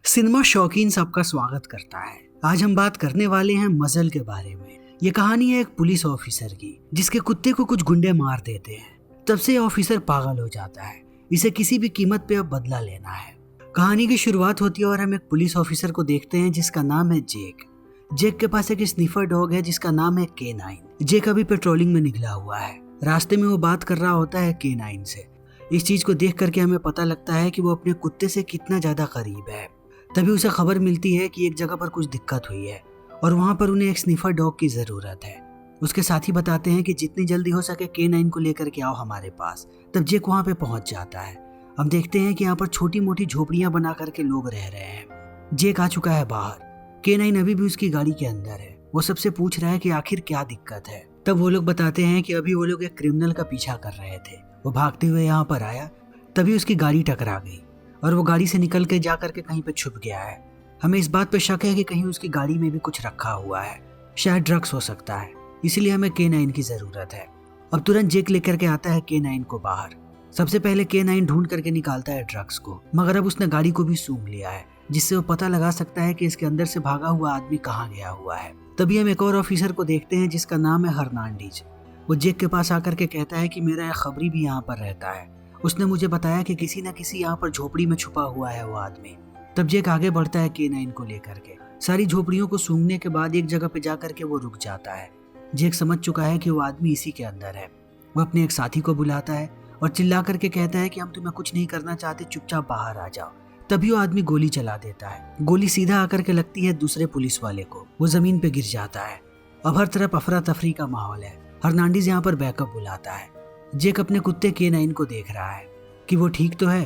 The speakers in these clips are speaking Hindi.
सिनेमा शौकीन सबका स्वागत करता है। आज हम बात करने वाले हैं मजल के बारे में। ये कहानी है एक पुलिस ऑफिसर की जिसके कुत्ते को कुछ गुंडे मार देते हैं। तब से ये ऑफिसर पागल हो जाता है। इसे किसी भी कीमत पे अब बदला लेना है। कहानी की शुरुआत होती है और हम एक पुलिस ऑफिसर को देखते हैं जिसका नाम है जेक। जेक के पास एक स्निफर डॉग है जिसका नाम है K9। जेक अभी पेट्रोलिंग में निकला हुआ है। रास्ते में वो बात कर रहा होता है K9 से। इस चीज को देख करके हमें पता लगता है कि वो अपने कुत्ते से कितना ज्यादा करीब है। तभी उसे खबर मिलती है कि एक जगह पर कुछ दिक्कत हुई है और वहां पर उन्हें एक स्निफर डॉग की जरूरत है। उसके साथी बताते हैं कि जितनी जल्दी हो सके K9 को लेकर के आओ हमारे पास। तब जेक वहां पे पहुंच जाता है। हम देखते हैं कि यहाँ पर छोटी मोटी झोपड़ियां बना करके लोग रह रहे हैं। जेक आ चुका है बाहर। K9 अभी भी उसकी गाड़ी के अंदर है। वो सबसे पूछ रहा है कि आखिर क्या दिक्कत है। तब वो लोग बताते हैं कि अभी वो लोग एक क्रिमिनल का पीछा कर रहे थे। वो भागते हुए यहाँ पर आया, तभी उसकी गाड़ी टकरा गई और वो गाड़ी से निकल के जा करके कहीं पे छुप गया है। हमें इस बात पे शक है कि कहीं उसकी गाड़ी में भी कुछ रखा हुआ है, शायद ड्रग्स हो सकता है, इसीलिए हमें K9 की जरूरत है। अब तुरंत जेक लेकर के आता है K9 को बाहर। सबसे पहले K9 ढूंढ करके निकालता है ड्रग्स को, मगर अब उसने गाड़ी को भी सूंघ लिया है, जिससे वो पता लगा सकता है कि इसके अंदर से भागा हुआ आदमी कहाँ गया हुआ है। तभी हम एक और ऑफिसर को देखते हैं जिसका नाम है हर्नांडीज। वो जेक के पास आकर के कहता है कि मेरा एक खबरी भी यहाँ पर रहता है। उसने मुझे बताया कि किसी न किसी यहाँ पर झोपड़ी में छुपा हुआ है वो आदमी। तब जेक आगे बढ़ता है K9 को लेकर के। सारी झोपड़ियों को सूंघने के बाद एक जगह पे जाकर के वो रुक जाता है। जेक समझ चुका है कि वो आदमी इसी के अंदर है। वो अपने एक साथी को बुलाता है और चिल्ला करके कहता है कि हम तुम्हें कुछ नहीं करना चाहते, चुपचाप बाहर आ जाओ। तभी वो आदमी गोली चला देता है। गोली सीधा आकर के लगती है दूसरे पुलिस वाले को। वो जमीन पे गिर जाता है। अब हर तरफ अफरा तफरी का माहौल है। हर्नांडीज यहाँ पर बैकअप बुलाता है। जेक अपने कुत्ते K9 को देख रहा है कि वो ठीक तो है।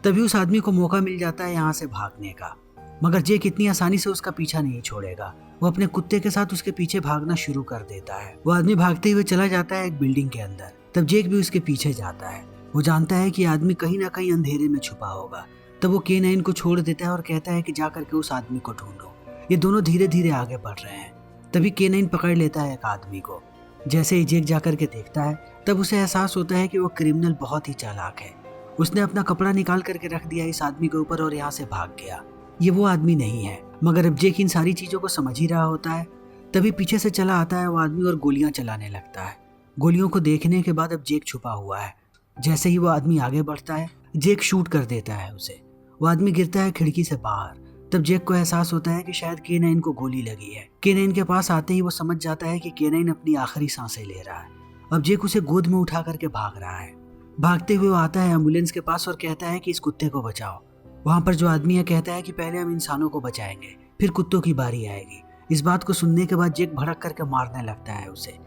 तभी उस आदमी को मौका मिल जाता है यहाँ से भागने का, मगर जेक इतनी आसानी से उसका पीछा नहीं छोड़ेगा। वो अपने कुत्ते के साथ उसके पीछे भागना शुरू कर देता है। वो आदमी भागते हुए चला जाता है एक बिल्डिंग के अंदर। तब जेक भी उसके पीछे जाता है। वो जानता है कि आदमी कहीं ना कहीं अंधेरे में छुपा होगा। तब वो K9 को छोड़ देता है और कहता है कि जा करके उस आदमी को ढूंढो। ये दोनों धीरे धीरे आगे बढ़ रहे हैं। तभी K9 पकड़ लेता है एक आदमी को। जैसे ही जेक जाकर के देखता है, तब उसे एहसास होता है कि वो क्रिमिनल बहुत ही चालाक है। उसने अपना कपड़ा निकाल करके रख दिया इस आदमी के ऊपर और यहाँ से भाग गया। ये वो आदमी नहीं है। मगर अब जेक इन सारी चीजों को समझ ही रहा होता है। तभी पीछे से चला आता है वो आदमी और गोलियां चलाने लगता है। गोलियों को देखने के बाद अब जेक छुपा हुआ है। जैसे ही वो आदमी आगे बढ़ता है, जेक शूट कर देता है उसे। वो आदमी गिरता है खिड़की से बाहर। तब जेक को एहसास होता है कि शायद K9 को गोली लगी है। K9 के पास आते ही वो समझ जाता है कि K9 अपनी आखिरी सांसें ले रहा है। अब जेक उसे गोद में उठा करके भाग रहा है। भागते हुए वो आता है एम्बुलेंस के पास और कहता है कि इस कुत्ते को बचाओ। वहां पर जो आदमी है कहता है कि पहले हम इंसानों को बचाएंगे, फिर कुत्तों की बारी आएगी। इस बात को सुनने के बाद जेक भड़क करके मारने लगता है उसे।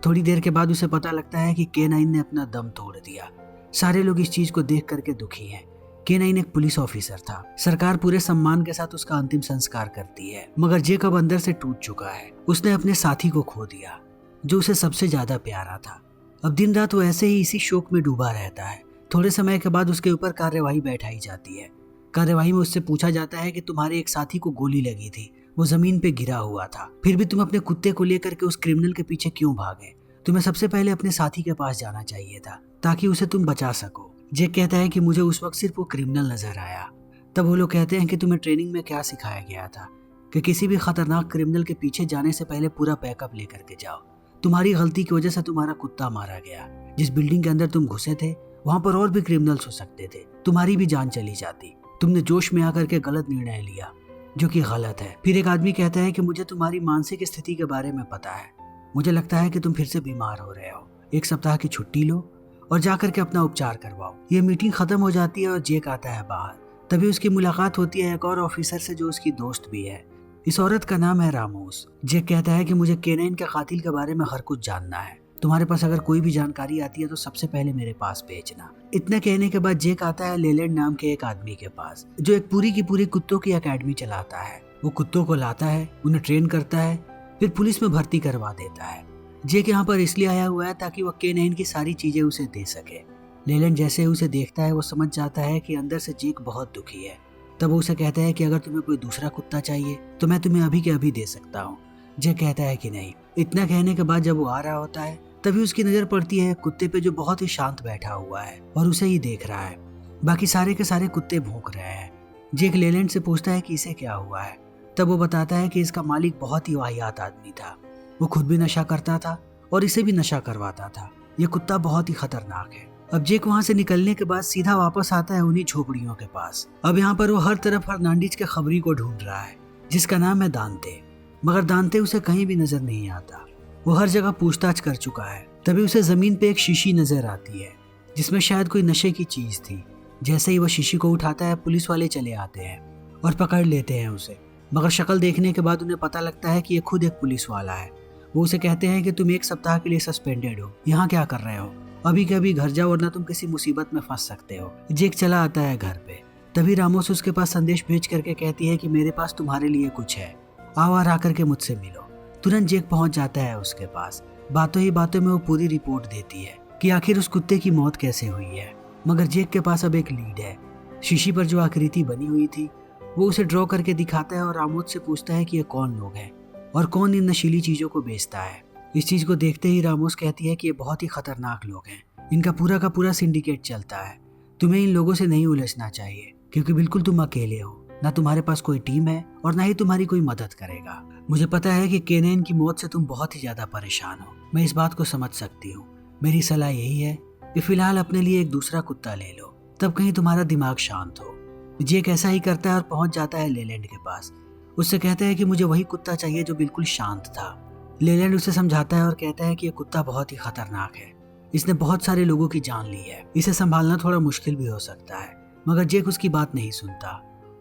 थोड़ी देर के बाद उसे पता लगता है कि K9 ने अपना दम तोड़ दिया। सारे लोग इस चीज को देख करके दुखी हैं। K9 एक पुलिस ऑफिसर था। सरकार पूरे सम्मान के साथ उसका अंतिम संस्कार करती है, मगर जेक अब अंदर से टूट चुका है। उसने अपने साथी को खो दिया जो उसे सबसे ज्यादा प्यारा था। अब दिन रात वो ऐसे ही इसी शोक में डूबा रहता है। थोड़े समय के बाद उसके ऊपर कार्यवाही बैठाई जाती है। कार्यवाही में उससे पूछा जाता है कि तुम्हारे एक साथी को गोली लगी थी, वो जमीन पे गिरा हुआ था, फिर भी तुम अपने कुत्ते को लेकर के उस क्रिमिनल के पीछे क्यों भागे? तुम्हें सबसे पहले अपने साथी के पास जाना चाहिए था ताकि उसे तुम बचा सको। जेक कहता है कि मुझे उस वक्त सिर्फ वो क्रिमिनल नजर आया। तब वो लोग कहते हैं कि तुम्हें ट्रेनिंग में क्या सिखाया गया था कि किसी भी खतरनाक क्रिमिनल के पीछे जाने से पहले पूरा पैकअप लेकर के जाओ। तुम्हारी गलती की वजह से तुम्हारा कुत्ता मारा गया। जिस बिल्डिंग के अंदर तुम घुसे थे वहां पर और भी क्रिमिनल्स हो सकते थे, तुम्हारी भी जान चली जाती। तुमने जोश में आकर के गलत निर्णय लिया जो कि गलत है। फिर एक आदमी कहता है कि मुझे तुम्हारी मानसिक स्थिति के बारे में पता है। मुझे लगता है कि तुम फिर से बीमार हो रहे हो। 1 सप्ताह की छुट्टी लो और जाकर के अपना उपचार करवाओ। ये मीटिंग खत्म हो जाती है और जेक आता है बाहर। तभी उसकी मुलाकात होती है एक और ऑफिसर से जो उसकी दोस्त भी है। इस औरत का नाम है रामोस। जेक कहता है कि मुझे K9 के कातिल के बारे में हर कुछ जानना है। तुम्हारे पास अगर कोई भी जानकारी आती है तो सबसे पहले मेरे पास भेजना। इतना कहने के बाद जेक आता है लेलैंड नाम के एक आदमी के पास जो एक पूरी की पूरी कुत्तों की एकेडमी चलाता है। वो कुत्तों को लाता है, उन्हें ट्रेन करता है, फिर पुलिस में भर्ती करवा देता है। जेक यहाँ पर इसलिए आया हुआ है ताकि वो K9 की सारी चीजें उसे दे सके। लेलैंड जैसे उसे देखता है वो समझ जाता है कि अंदर से जेक बहुत दुखी है। तब वो उसे कहता है कि अगर तुम्हें कोई दूसरा कुत्ता चाहिए तो मैं तुम्हें अभी के अभी दे सकता हूँ। जेक कहता है कि नहीं। इतना कहने के बाद जब वो आ रहा होता है तभी उसकी नजर पड़ती है कुत्ते पे जो बहुत ही शांत बैठा हुआ है और उसे ही देख रहा है। बाकी सारे के सारे कुत्ते भौंक रहे हैं। जेक लेलैंड से पूछता है कि इसे क्या हुआ है। तब वो बताता है कि इसका मालिक बहुत ही वाहियात आदमी था। वो खुद भी नशा करता था और इसे भी नशा करवाता था। ये कुत्ता बहुत ही खतरनाक है। अब जेक वहाँ से निकलने के बाद सीधा वापस आता है उन्हीं झोपड़ियों के पास। अब यहाँ पर वो हर तरफ हर्नांडीज के खबरी को ढूंढ रहा है जिसका नाम है दांते, मगर दांते उसे कहीं भी नजर नहीं आता। वो हर जगह पूछताछ कर चुका है। तभी उसे जमीन पे एक शीशी नजर आती है जिसमें शायद कोई नशे की चीज थी। जैसे ही वो शीशी को उठाता है पुलिस वाले चले आते हैं और पकड़ लेते हैं उसे, मगर शक्ल देखने के बाद उन्हें पता लगता है कि ये खुद एक पुलिस वाला है। वो उसे कहते हैं कि तुम 1 सप्ताह के लिए सस्पेंडेड हो, यहाँ क्या कर रहे हो, अभी के अभी घर जाओ वरना तुम किसी मुसीबत में फंस सकते हो। जेक चला आता है घर पे। तभी रामोस उसके पास संदेश भेज करके कहती है कि मेरे पास तुम्हारे लिए कुछ है, आओ और आकर के मुझसे मिलो। तुरंत जेक पहुंच जाता है उसके पास। बातों ही बातों में वो पूरी रिपोर्ट देती है कि आखिर उस कुत्ते की मौत कैसे हुई है। मगर जेक के पास अब एक लीड है। शीशी पर जो आकृति बनी हुई थी वो उसे ड्रॉ करके दिखाता है और रामोस से पूछता है कि ये कौन लोग हैं और कौन इन नशीली चीजों को बेचता है। इस चीज को देखते ही रामोस कहती है कि ये बहुत ही खतरनाक लोग हैं, इनका पूरा का पूरा सिंडिकेट चलता है। तुम्हें इन लोगों से नहीं उलझना चाहिए क्योंकि बिल्कुल तुम अकेले हो, ना तुम्हारे पास कोई टीम है और ना ही तुम्हारी कोई मदद करेगा। मुझे पता है कि केनेन की मौत से तुम बहुत ही ज्यादा परेशान हो, मैं इस बात को समझ सकती हूँ। मेरी सलाह यही है कि फिलहाल अपने लिए एक दूसरा कुत्ता ले लो, तब कहीं तुम्हारा दिमाग शांत हो। जेक ऐसा ही करता है और पहुंच जाता है लेलैंड के पास। उससे कहता है कि मुझे वही कुत्ता चाहिए जो बिल्कुल शांत था। लेलैंड उसे समझाता है और कहता है कि ये कुत्ता बहुत ही खतरनाक है, इसने बहुत सारे लोगों की जान ली है, इसे संभालना थोड़ा मुश्किल भी हो सकता है। मगर जेक उसकी बात नहीं सुनता।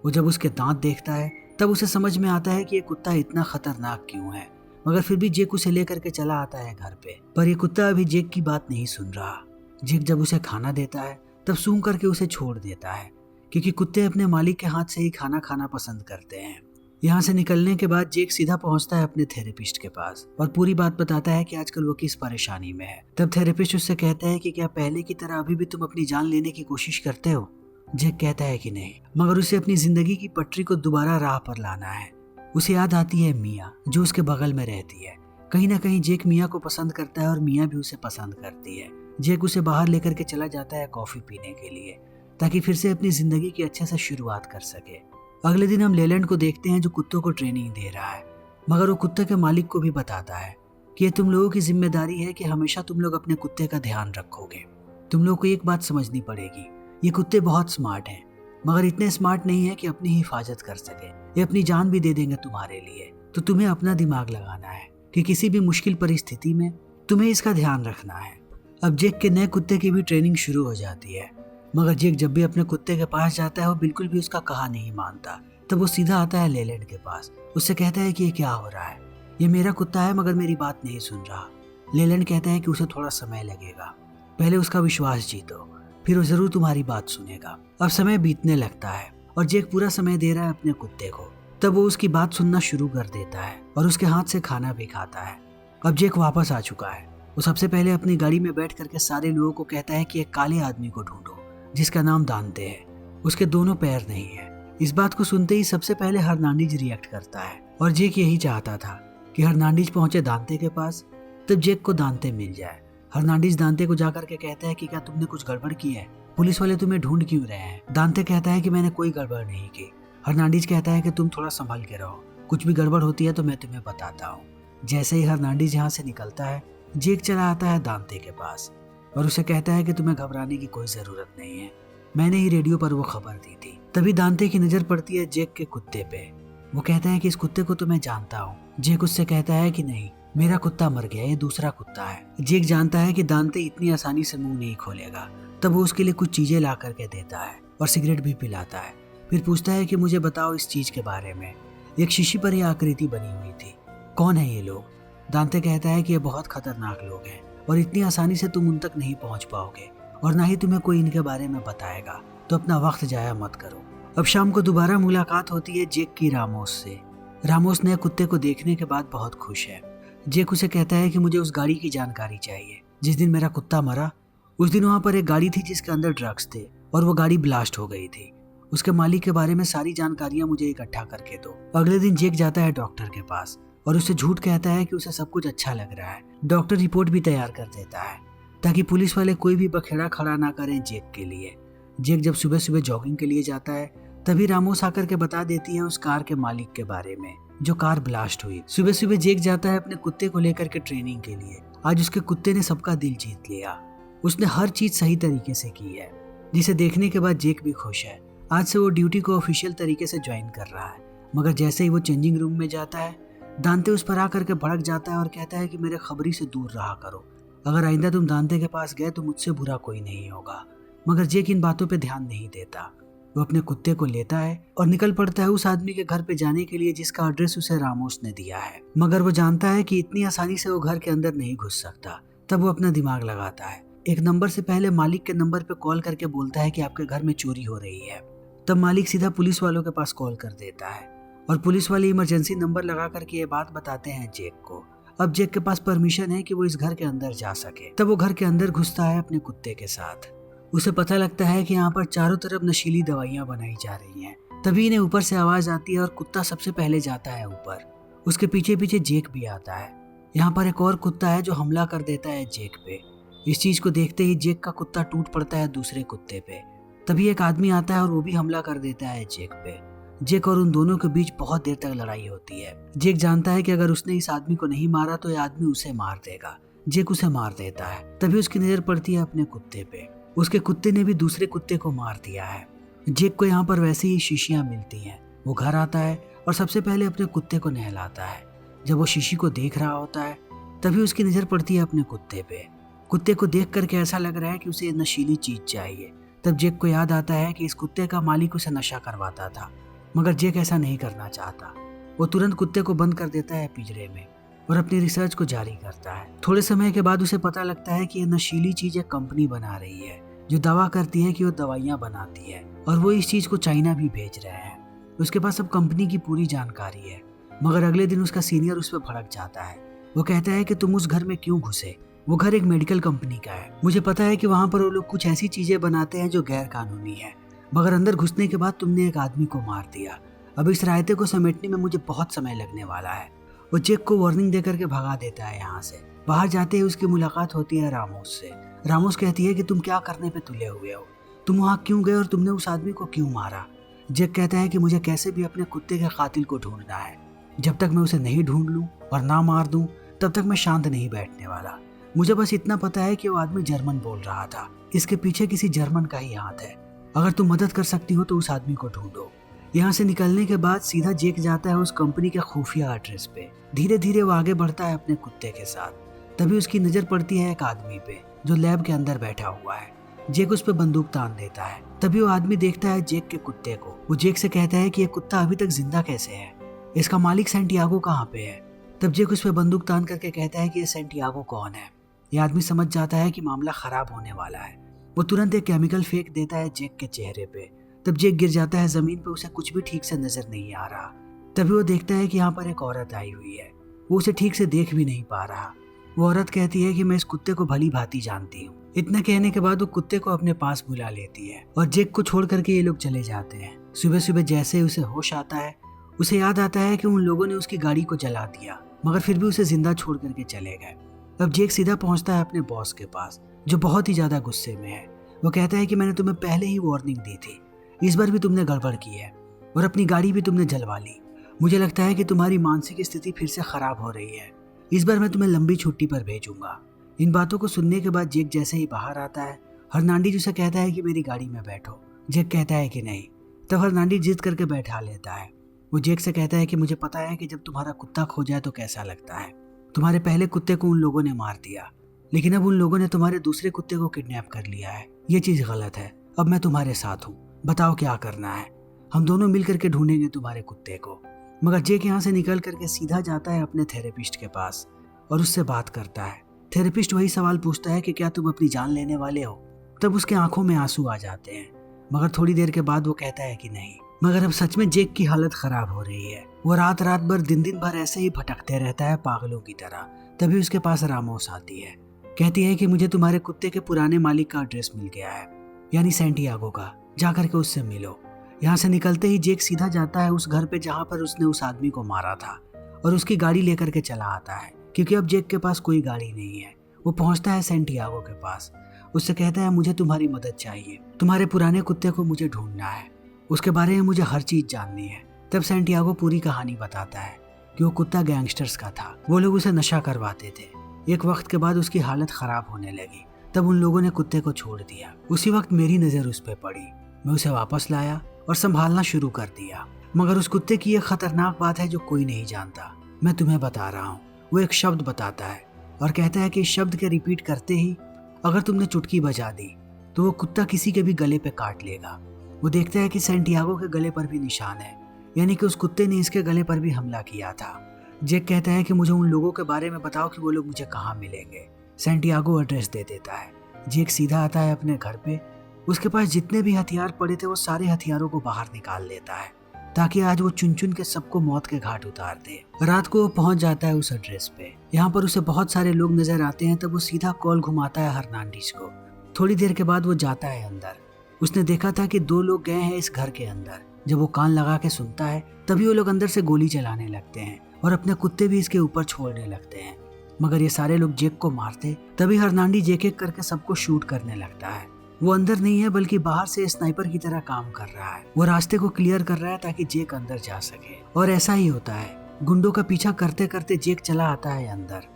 वो जब उसके दांत देखता है तब उसे समझ में आता है कि ये कुत्ता इतना खतरनाक क्यों है, मगर फिर भी जेक उसे लेकर के चला आता है घर पे। पर ये कुत्ता अभी जेक की बात नहीं सुन रहा। जेक जब उसे खाना देता है तब सूंघ करके उसे छोड़ देता है क्योंकि कुत्ते अपने मालिक के हाथ से ही खाना खाना पसंद करते हैं। यहाँ से निकलने के बाद जेक सीधा पहुंचता है अपने थेरेपिस्ट के पास और पूरी बात बताता है कि आजकल वो किस परेशानी में है। तब थेरेपिस्ट उससे कहता है कि क्या पहले की तरह अभी भी तुम अपनी जान लेने की कोशिश करते हो? जेक कहता है कि नहीं, मगर उसे अपनी जिंदगी की पटरी को दोबारा राह पर लाना है। उसे याद आती है मिया जो उसके बगल में रहती है। कहीं ना कहीं जेक मिया को पसंद करता है और मिया भी उसे पसंद करती है। जेक उसे बाहर लेकर के चला जाता है कॉफी पीने के लिए ताकि फिर से अपनी जिंदगी की अच्छे से शुरुआत कर सके। अगले दिन हम लेलैंड को देखते हैं जो कुत्तों को ट्रेनिंग दे रहा है, मगर वो कुत्ते के मालिक को भी बताता है कि ये तुम लोगों की जिम्मेदारी है कि हमेशा तुम लोग अपने कुत्ते का ध्यान रखोगे। तुम लोग को एक बात समझनी पड़ेगी, ये कुत्ते बहुत स्मार्ट हैं, मगर इतने स्मार्ट नहीं है कि अपनी हिफाजत कर सके। ये अपनी जान भी दे देंगे तुम्हारे लिए, तो तुम्हें अपना दिमाग लगाना है कि किसी भी मुश्किल परिस्थिति में तुम्हें इसका ध्यान रखना है। अब जेक के नए कुत्ते की भी ट्रेनिंग शुरू हो जाती है, मगर जेक जब भी अपने कुत्ते के पास जाता है वो बिल्कुल भी उसका कहा नहीं मानता। तब वो सीधा आता है लेलैंड के पास। उससे कहता है कि ये क्या हो रहा है, ये मेरा कुत्ता है मगर मेरी बात नहीं सुन रहा। लेलैंड कहता है कि उसे थोड़ा समय लगेगा, पहले उसका विश्वास जीतो, फिर वो जरूर तुम्हारी बात सुनेगा। अब समय बीतने लगता है और जेक पूरा समय दे रहा है अपने कुत्ते को। तब वो उसकी बात सुनना शुरू कर देता है और उसके हाथ से खाना भी खाता है। अब जेक वापस आ चुका है। वो सबसे पहले अपनी गाड़ी में बैठ करके सारे लोगों को कहता है कि एक काले आदमी को ढूंढो जिसका नाम दांते है, उसके दोनों पैर नहीं है। इस बात को सुनते ही सबसे पहले हर्नांडीज रिएक्ट करता है और जेक यही चाहता था कि हर्नांडीज पहुंचे दांते के पास, तब जेक को दांते मिल जाए। हर्नांडीज दांते को जाकर के कहता है कि क्या तुमने कुछ गड़बड़ की है, पुलिस वाले तुम्हें ढूंढ क्यों रहे हैं? दांते कहता है कि मैंने कोई गड़बड़ नहीं की। हर्नांडीज कहता है कि तुम थोड़ा संभल के रहो, कुछ भी गड़बड़ होती है तो मैं तुम्हें बताता हूँ। जैसे ही हर्नांडीज यहाँ से निकलता है जेक चला आता है दांते के पास और उसे कहता है कि तुम्हें घबराने की कोई जरूरत नहीं है, मैंने ही रेडियो पर वो खबर दी थी। तभी दांते की नजर पड़ती है जेक के कुत्ते पे। वो कहता है कि इस कुत्ते को तो मैं जानता हूँ। जेक उससे कहता है कि नहीं, मेरा कुत्ता मर गया, ये दूसरा कुत्ता है। जेक जानता है कि दांते इतनी आसानी से मुंह नहीं खोलेगा। तब वो उसके लिए कुछ चीजें ला करके देता है और सिगरेट भी पिलाता है। फिर पूछता है कि मुझे बताओ इस चीज के बारे में। एक शीशी पर यह आकृति बनी हुई थी, कौन है ये लोग? दांते कहता है कि ये बहुत खतरनाक लोग हैं और इतनी आसानी से तुम उन तक नहीं पहुंच पाओगे और ना ही तुम्हें कोई इनके बारे में बताएगा, तो अपना वक्त जाया मत करो। अब शाम को दोबारा मुलाकात होती है जेक की रामोस से। रामोस नए कुत्ते को देखने के बाद बहुत खुश है। जेक उसे कहता है कि मुझे उस गाड़ी की जानकारी चाहिए जिस दिन मेरा कुत्ता मरा। उस दिन वहां पर एक गाड़ी थी जिसके अंदर ड्रग्स थे और वो गाड़ी ब्लास्ट हो गई थी। उसके मालिक के बारे में सारी जानकारियां मुझे इकट्ठा करके दो। अगले दिन जेक जाता है डॉक्टर के पास और उसे झूठ कहता है कि उसे सब कुछ अच्छा लग रहा है। डॉक्टर रिपोर्ट भी तैयार कर देता है ताकि पुलिस वाले कोई भी बखेड़ा खड़ा ना करें जेक के लिए। जेक जब सुबह सुबह जॉगिंग के लिए जाता है तभी रामोस आकर के बता देती है उस कार के मालिक के बारे में जो कार ब्लास्ट हुई। सुबह सुबह जेक जाता है अपने कुत्ते को लेकर के ट्रेनिंग के लिए। आज उसके कुत्ते ने सबका दिल जीत लिया। उसने हर चीज सही तरीके से की है, जिसे देखने के बाद जेक भी खुश है। आज से वो ड्यूटी को ऑफिशियल तरीके से ज्वाइन कर रहा है। मगर जैसे ही वो चेंजिंग रूम में जाता है, दांते उस पर आकर के भड़क जाता है और कहता है कि मेरे खबरी से दूर रहा करो। अगर आइंदा तुम दांते के पास गए तो मुझसे बुरा कोई नहीं होगा। मगर जेक इन बातों पे ध्यान नहीं देता। वो अपने कुत्ते को लेता है और निकल पड़ता है उस आदमी के घर पे जाने के लिए जिसका एड्रेस उसे रामोस ने दिया है। मगर वो जानता है कि इतनी आसानी से वो घर के अंदर नहीं घुस सकता। तब वो अपना दिमाग लगाता है। एक नंबर से पहले मालिक के नंबर पे कॉल करके बोलता है कि आपके घर में चोरी हो रही है। तब मालिक सीधा पुलिस वालों के पास कॉल कर देता है और पुलिस वाले इमरजेंसी नंबर लगा करके ये बात बताते हैं जेक को। अब जेक के पास परमिशन है कि वो इस घर के अंदर जा सके। तब वो घर के अंदर घुसता है अपने कुत्ते के साथ। उसे पता लगता है कि यहाँ पर चारों तरफ नशीली दवाइयाँ बनाई जा रही हैं। तभी इन्हें ऊपर से आवाज आती है और कुत्ता सबसे पहले जाता है ऊपर। उसके पीछे पीछे जेक भी आता है। यहाँ पर एक और कुत्ता है जो हमला कर देता है जेक पे। इस चीज को देखते ही जेक का कुत्ता टूट पड़ता है दूसरे कुत्ते पे। तभी एक आदमी आता है और वो भी हमला कर देता है जेक पे। जेक और उन दोनों के बीच बहुत देर तक लड़ाई होती है। जेक जानता है कि अगर उसने इस आदमी को नहीं मारा तो यह आदमी उसे मार देगा। जेक उसे मार देता है। तभी उसकी नजर पड़ती है अपने कुत्ते पे। उसके कुत्ते ने भी दूसरे कुत्ते को मार दिया है। जेक को यहाँ पर वैसे ही शीशियां मिलती हैं। वो घर आता है और सबसे पहले अपने कुत्ते को नहलाता है। जब वो शीशी को देख रहा होता है तभी उसकी नजर पड़ती है अपने कुत्ते पे। कुत्ते को देख करके ऐसा लग रहा है कि उसे नशीली चीज चाहिए। तब जेक को याद आता है कि इस कुत्ते का मालिक उसे नशा करवाता था। मगर जेक ऐसा नहीं करना चाहता। वो तुरंत कुत्ते को बंद कर देता है पिंजरे में और अपनी रिसर्च को जारी करता है। थोड़े समय के बाद उसे पता लगता है कि ये नशीली चीज एक कंपनी बना रही है जो दावा करती है कि वो दवाइयाँ बनाती है और वो इस चीज को चाइना भी भेज रहे हैं। उसके पास अब कंपनी की पूरी जानकारी है। मगर अगले दिन उसका सीनियर उस पर भड़क जाता है। वो कहता है कि तुम उस घर में क्यों घुसे? वो घर एक मेडिकल कंपनी का है। मुझे पता है कि वहाँ पर वो लोग कुछ ऐसी चीजें बनाते हैं जो गैर कानूनी है। मगर अंदर घुसने के बाद तुमने एक आदमी को मार दिया। अब इस रायते को समेटने में मुझे बहुत समय लगने वाला है। वो जेक को वार्निंग देकर के भगा देता है यहाँ से। बाहर जाते ही उसकी मुलाकात होती है रामोस से। रामोस कहती है कि तुम क्या करने पे तुले हुए हो? तुम वहाँ क्यों गए और तुमने उस आदमी को क्यों मारा? जेक कहता है कि मुझे कैसे भी अपने कुत्ते के कातिल को ढूंढना है। जब तक मैं उसे नहीं ढूंढ लूं और ना मार दूं तब तक मैं शांत नहीं बैठने वाला। मुझे बस इतना पता है कि वो आदमी जर्मन बोल रहा था। इसके पीछे किसी जर्मन का ही हाथ है। अगर तुम मदद कर सकती हो तो उस आदमी को ढूंढो। यहाँ से निकलने के बाद सीधा जेक जाता है उस कंपनी के खुफिया एड्रेस पे। धीरे धीरे वो आगे बढ़ता है अपने कुत्ते के साथ। तभी उसकी नजर पड़ती है एक आदमी पे जो लैब के अंदर बैठा हुआ है। जेक उस पे बंदूक तान देता है। तभी वो आदमी देखता है जेक के कुत्ते को। वो जेक से कहता है कि ये कुत्ता अभी तक जिंदा कैसे है? इसका मालिक सैंटियागो कहाँ पे है? तब जेक उस पे बंदूक तान करके कहता है कि ये सैंटियागो कौन है? ये आदमी समझ जाता है कि मामला खराब होने वाला है। वो तुरंत एक केमिकल फेंक देता है जेक के चेहरे पे। तब जेक गिर जाता है जमीन पे। उसे कुछ भी ठीक से नजर नहीं आ रहा। तभी वो देखता है कि यहाँ पर एक औरत आई हुई है। वो उसे ठीक से देख भी नहीं पा रहा। वो औरत कहती है कि मैं इस कुत्ते को भली भांति जानती हूँ। इतना कहने के बाद वो कुत्ते को अपने पास बुला लेती है और जेक को छोड़ करके ये लोग चले जाते हैं। सुबह सुबह जैसे ही उसे होश आता है उसे याद आता है कि उन लोगों ने उसकी गाड़ी को जला दिया, मगर फिर भी उसे जिंदा छोड़ करके चले गए। अब जेक सीधा पहुंचता है अपने बॉस के पास जो बहुत ही ज्यादा गुस्से में है। वो कहता है कि मैंने तुम्हें पहले ही वार्निंग दी थी, इस बार भी तुमने गड़बड़ की है और अपनी गाड़ी भी तुमने जलवा ली। मुझे लगता है कि तुम्हारी मानसिक स्थिति फिर से खराब हो रही है। इस बार मैं तुम्हें लंबी छुट्टी पर भेजूंगा। इन बातों को सुनने के बाद जेक जैसे ही बाहर आता है हर्नांडीज उसे कहता है कि मेरी गाड़ी में बैठो। जेक कहता है कि नहीं। तब हर्नांडीज जिद करके बैठा लेता है। वो जेक से कहता है कि मुझे पता है कि जब तुम्हारा कुत्ता खो जाए तो कैसा लगता है। तुम्हारे पहले कुत्ते को उन लोगों ने मार दिया, लेकिन अब उन लोगों ने तुम्हारे दूसरे कुत्ते को किडनैप कर लिया है। ये चीज गलत है। अब मैं तुम्हारे साथ हूँ, बताओ क्या करना है। हम दोनों मिल करके ढूंढेंगे तुम्हारे कुत्ते को। मगर जेक यहाँ से निकल करके सीधा जाता है अपने थेरेपिस्ट के पास और उससे बात करता है। थेरेपिस्ट वही सवाल पूछता है कि क्या तुम अपनी जान लेने वाले हो? तब उसके आंखों में आंसू आ जाते हैं, मगर थोड़ी देर के बाद वो कहता है कि नहीं। मगर अब सच में जेक की हालत खराब हो रही है। वो रात रात भर दिन दिन भर ऐसे ही भटकते रहता है पागलों की तरह। तभी उसके पास रामोस आती है, कहती है कि मुझे तुम्हारे कुत्ते के पुराने मालिक का एड्रेस मिल गया है, यानी सैंटियागो का। जाकर के उससे मिलो। यहाँ से निकलते ही जेक सीधा जाता है उस घर पे जहाँ पर उसने उस आदमी को मारा था और उसकी गाड़ी लेकर के चला आता है, क्योंकि अब जेक के पास कोई गाड़ी नहीं है। वो पहुंचता है सैंटियागो के पास। उससे कहता है मुझे तुम्हारी मदद चाहिए, तुम्हारे पुराने कुत्ते को मुझे ढूंढना है। उसके बारे में मुझे हर चीज जाननी है। तब सैंटियागो पूरी कहानी बताता है कि वो कुत्ता गैंगस्टर्स का था, वो लोग उसे नशा करवाते थे। एक वक्त के बाद उसकी हालत खराब होने लगी, तब उन लोगों ने कुत्ते को छोड़ दिया। उसी वक्त मेरी नजर उस पर पड़ी, मैं उसे वापस लाया और संभालना शुरू कर दिया। मगर उस कुत्ते की एक खतरनाक बात है जो कोई नहीं जानता, मैं तुम्हें बता रहा हूँ। वो एक शब्द बताता है और कहता है कि इस शब्द के रिपीट करते ही अगर तुमने चुटकी बजा दी तो वो कुत्ता किसी के भी गले पे काट लेगा। वो देखता है कि सैंटियागो के गले पर भी निशान है, यानी कि उस कुत्ते ने इसके गले पर भी हमला किया था। जेक कहता है कि मुझे उन लोगों के बारे में बताओ कि वो लोग मुझे कहाँ मिलेंगे। सैंटियागो एड्रेस दे देता है। जेक सीधा आता है अपने घर पे। उसके पास जितने भी हथियार पड़े थे वो सारे हथियारों को बाहर निकाल लेता है ताकि आज वो चुन चुन के सबको मौत के घाट उतार दे। रात को वो पहुंच जाता है उस एड्रेस पे। यहाँ पर उसे बहुत सारे लोग नजर आते हैं। तब वो सीधा कॉल घुमाता है हर्नांडिस को। थोड़ी देर के बाद वो जाता है अंदर। उसने देखा था कि 2 लोग गए हैं इस घर के अंदर। जब वो कान लगा के सुनता है तभी वो लोग अंदर से गोली चलाने लगते हैं और अपने कुत्ते भी इसके ऊपर छोड़ने लगते हैं। मगर ये सारे लोग जेक को मारते तभी हर्नांडिस एक एक करके सबको शूट करने लगता है। वो अंदर नहीं है बल्कि बाहर से स्नाइपर की तरह काम कर रहा है। वो रास्ते को क्लियर कर रहा है ताकि जेक अंदर जा सके। और ऐसा ही होता है। गुंडों का पीछा करते करते जेक चला आता है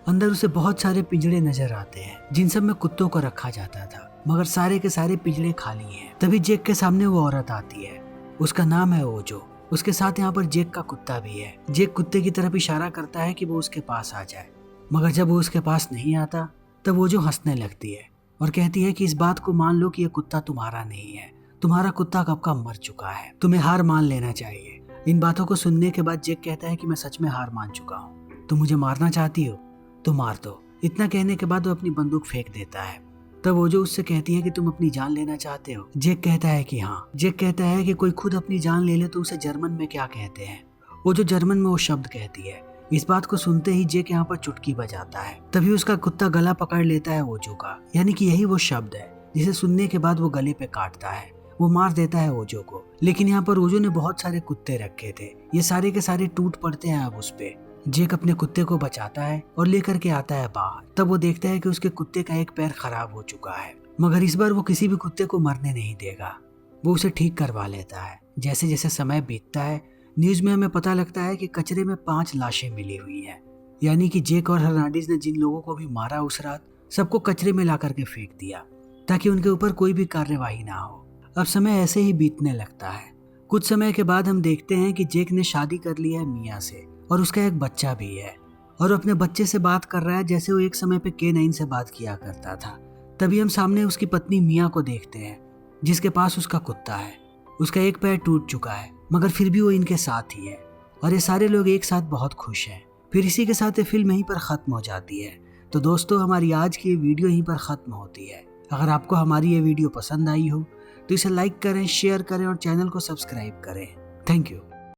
अंदर उसे बहुत सारे पिंजड़े नजर आते हैं जिन सब में कुत्तों को रखा जाता था, मगर सारे के सारे पिंजड़े खाली हैं। तभी जेक के सामने वो औरत आती है। उसका नाम है ओजो। उसके साथ यहाँ पर जेक का कुत्ता भी है। जेक कुत्ते की तरफ इशारा करता है कि वो उसके पास आ जाए, मगर जब वो उसके पास नहीं आता तब ओजो हंसने लगती है और कहती है कि इस बात को मान लो कि ये कुत्ता तुम्हारा नहीं है, तुम्हारा कुत्ता कब का मर चुका है, तुम्हें हार मान लेना चाहिए। इन बातों को सुनने के बाद जेक कहता है कि मैं सच में हार मान चुका हूँ, तुम मुझे मारना चाहती हो तो मार दो। इतना कहने के बाद वो अपनी बंदूक फेंक देता है। तब वो जो उससे कहती है कि तुम अपनी जान लेना चाहते हो। जेक कहता है कि हाँ। जेक कहता है कि कोई खुद अपनी जान ले ले तो उसे जर्मन में क्या कहते हैं। वो जो जर्मन में वो शब्द कहती है। इस बात को सुनते ही जेक यहाँ पर चुटकी बजाता है। तभी उसका कुत्ता गला पकड़ लेता है ओजो का, यानी कि यही वो शब्द है जिसे सुनने के बाद वो गले पे काटता है। वो मार देता है ओजो को। लेकिन यहाँ पर ओजो ने बहुत सारे कुत्ते रखे थे, ये सारे के सारे टूट पड़ते हैं अब उस पे। जेक अपने कुत्ते को बचाता है और लेकर के आता है बाहर। तब वो देखता है कि उसके कुत्ते का एक पैर खराब हो चुका है, मगर इस बार वो किसी भी कुत्ते को मरने नहीं देगा। वो उसे ठीक करवा लेता है। जैसे जैसे समय बीतता है न्यूज में हमें पता लगता है कि कचरे में 5 लाशें मिली हुई हैं, यानी कि जेक और हर्नांडिस ने जिन लोगों को भी मारा उस रात सबको कचरे में ला करके फेंक दिया ताकि उनके ऊपर कोई भी कार्यवाही ना हो। अब समय ऐसे ही बीतने लगता है। कुछ समय के बाद हम देखते हैं कि जेक ने शादी कर लिया है मिया से और उसका एक बच्चा भी है और अपने बच्चे से बात कर रहा है जैसे वो एक समय पे K9 से बात किया करता था। तभी हम सामने उसकी पत्नी मिया को देखते हैं जिसके पास उसका कुत्ता है। उसका एक पैर टूट चुका है मगर फिर भी वो इनके साथ ही है और ये सारे लोग एक साथ बहुत खुश हैं। फिर इसी के साथ ये फिल्म यहीं पर ख़त्म हो जाती है। तो दोस्तों हमारी आज की ये वीडियो यहीं पर ख़त्म होती है। अगर आपको हमारी ये वीडियो पसंद आई हो तो इसे लाइक करें, शेयर करें और चैनल को सब्सक्राइब करें। Thank you.